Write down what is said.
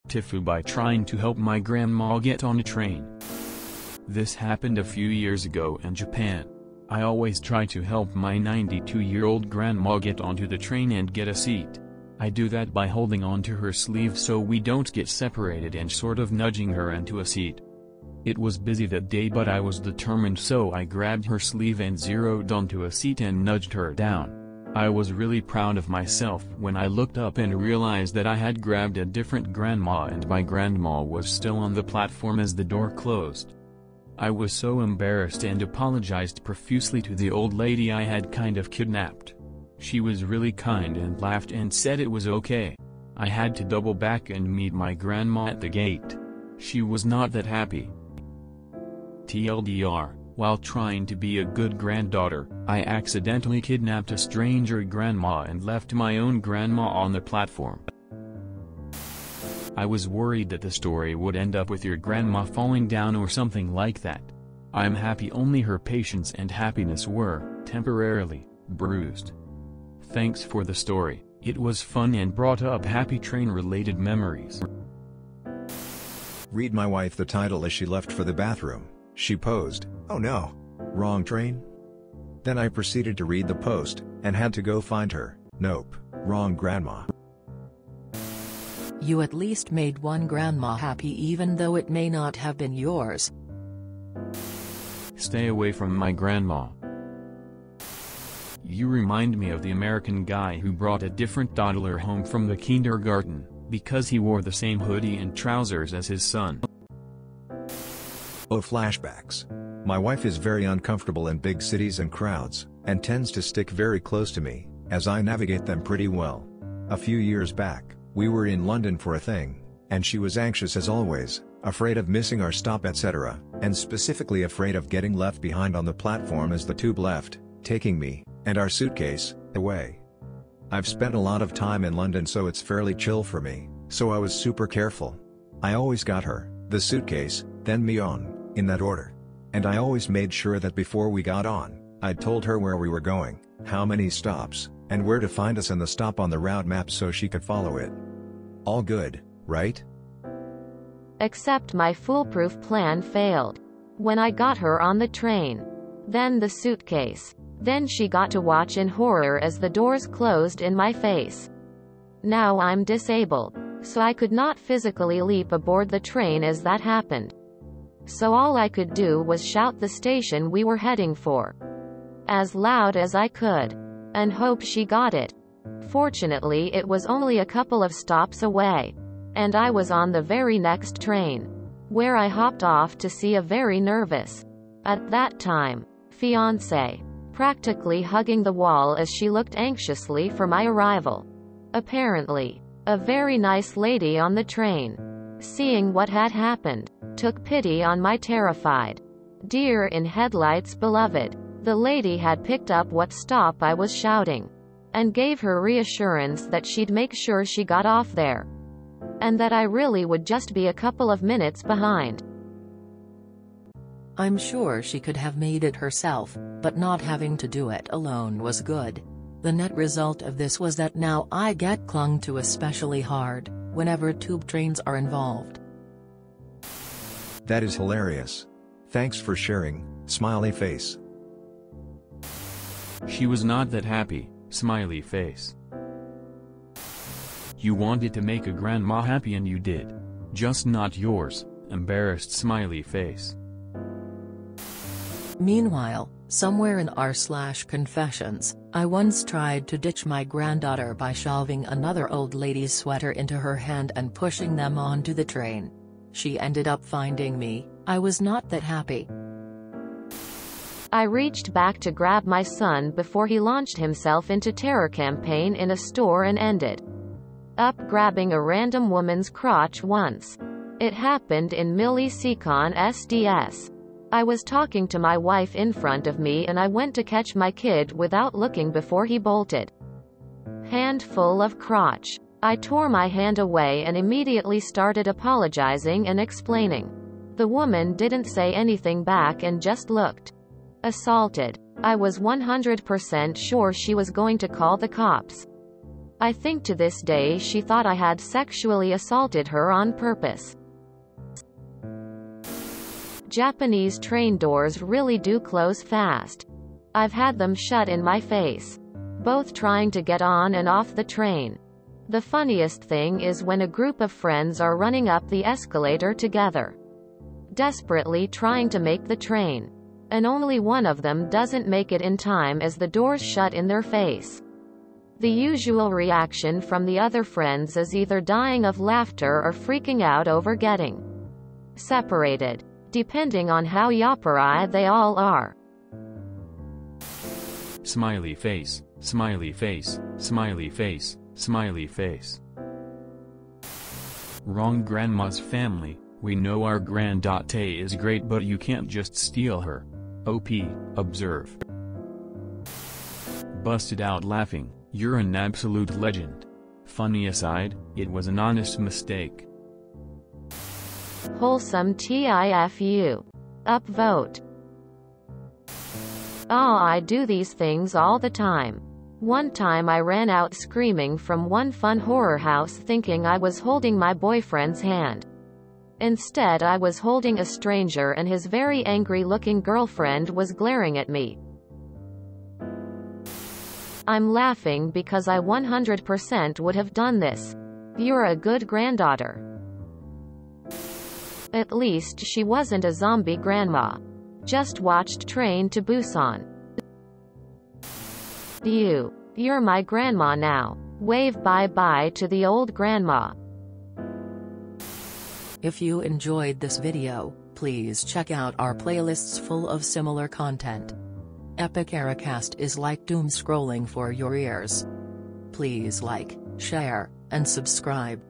TIFU by trying to help my grandma get on a train. This happened a few years ago in Japan. I always try to help my 92-year-old grandma get onto the train and get a seat. I do that by holding onto her sleeve so we don't get separated and sort of nudging her into a seat. It was busy that day, but I was determined, so I grabbed her sleeve and zeroed onto a seat and nudged her down. I was really proud of myself when I looked up and realized that I had grabbed a different grandma and my grandma was still on the platform as the door closed. I was so embarrassed and apologized profusely to the old lady I had kind of kidnapped. She was really kind and laughed and said it was okay. I had to double back and meet my grandma at the gate. She was not that happy. TLDR, while trying to be a good granddaughter, I accidentally kidnapped a stranger grandma and left my own grandma on the platform. I was worried that the story would end up with your grandma falling down or something like that. I'm happy only her patience and happiness were, temporarily, bruised. Thanks for the story, it was fun and brought up happy train-related memories. Read my wife the title as she left for the bathroom. She posed, "Oh no! Wrong train?" Then I proceeded to read the post, and had to go find her. Nope, wrong grandma. You at least made one grandma happy even though it may not have been yours. Stay away from my grandma. You remind me of the American guy who brought a different toddler home from the kindergarten, because he wore the same hoodie and trousers as his son. Oh, flashbacks. My wife is very uncomfortable in big cities and crowds, and tends to stick very close to me, as I navigate them pretty well. A few years back, we were in London for a thing, and she was anxious as always, afraid of missing our stop, etc., and specifically afraid of getting left behind on the platform as the tube left, taking me, and our suitcase, away. I've spent a lot of time in London, so it's fairly chill for me, so I was super careful. I always got her, the suitcase, then me on, in that order. And I always made sure that before we got on, I'd told her where we were going, how many stops, and where to find us in the stop on the route map so she could follow it. All good, right? Except my foolproof plan failed. When I got her on the train. Then the suitcase. Then she got to watch in horror as the doors closed in my face. Now I'm disabled, so I could not physically leap aboard the train as that happened. So all I could do was shout the station we were heading for, as loud as I could, and hope she got it. Fortunately, it was only a couple of stops away, and I was on the very next train, where I hopped off to see a very nervous, at that time, fiancé, practically hugging the wall as she looked anxiously for my arrival. Apparently, a very nice lady on the train, seeing what had happened, took pity on my terrified deer in headlights beloved. The lady had picked up what stop I was shouting, and gave her reassurance that she'd make sure she got off there, and that I really would just be a couple of minutes behind. I'm sure she could have made it herself, but not having to do it alone was good. The net result of this was that now I get clung to especially hard, whenever tube trains are involved. That is hilarious. Thanks for sharing, smiley face. She was not that happy, smiley face. You wanted to make a grandma happy and you did. Just not yours, embarrassed smiley face. Meanwhile, somewhere in r/confessions, I once tried to ditch my granddaughter by shoving another old lady's sweater into her hand and pushing them onto the train. She ended up finding me. I was not that happy. I reached back to grab my son before he launched himself into terror campaign in a store and ended up grabbing a random woman's crotch once. It happened in millisecond SDS. I was talking to my wife in front of me and I went to catch my kid without looking before he bolted. Handful of crotch. I tore my hand away and immediately started apologizing and explaining. The woman didn't say anything back and just looked assaulted. I was 100% sure she was going to call the cops. I think to this day she thought I had sexually assaulted her on purpose. Japanese train doors really do close fast. I've had them shut in my face. Both trying to get on and off the train. The funniest thing is when a group of friends are running up the escalator together, desperately trying to make the train, and only one of them doesn't make it in time as the doors shut in their face. The usual reaction from the other friends is either dying of laughter or freaking out over getting separated, depending on how yapperi they all are. Smiley face, smiley face, smiley face, smiley face. Wrong grandma's family. We know our granddaughter is great, but you can't just steal her. OP, observe. Busted out laughing, you're an absolute legend. Funny aside, it was an honest mistake. Wholesome TIFU. Upvote. Oh, I do these things all the time. One time I ran out screaming from one fun horror house thinking I was holding my boyfriend's hand. Instead I was holding a stranger and his very angry-looking girlfriend was glaring at me. I'm laughing because I 100% would have done this. You're a good granddaughter. At least she wasn't a zombie grandma. Just watched Train to Busan. You're my grandma now. Wave bye-bye to the old grandma. If you enjoyed this video, please check out our playlists full of similar content. Epic Ericast is like doom scrolling for your ears. Please like, share, and subscribe.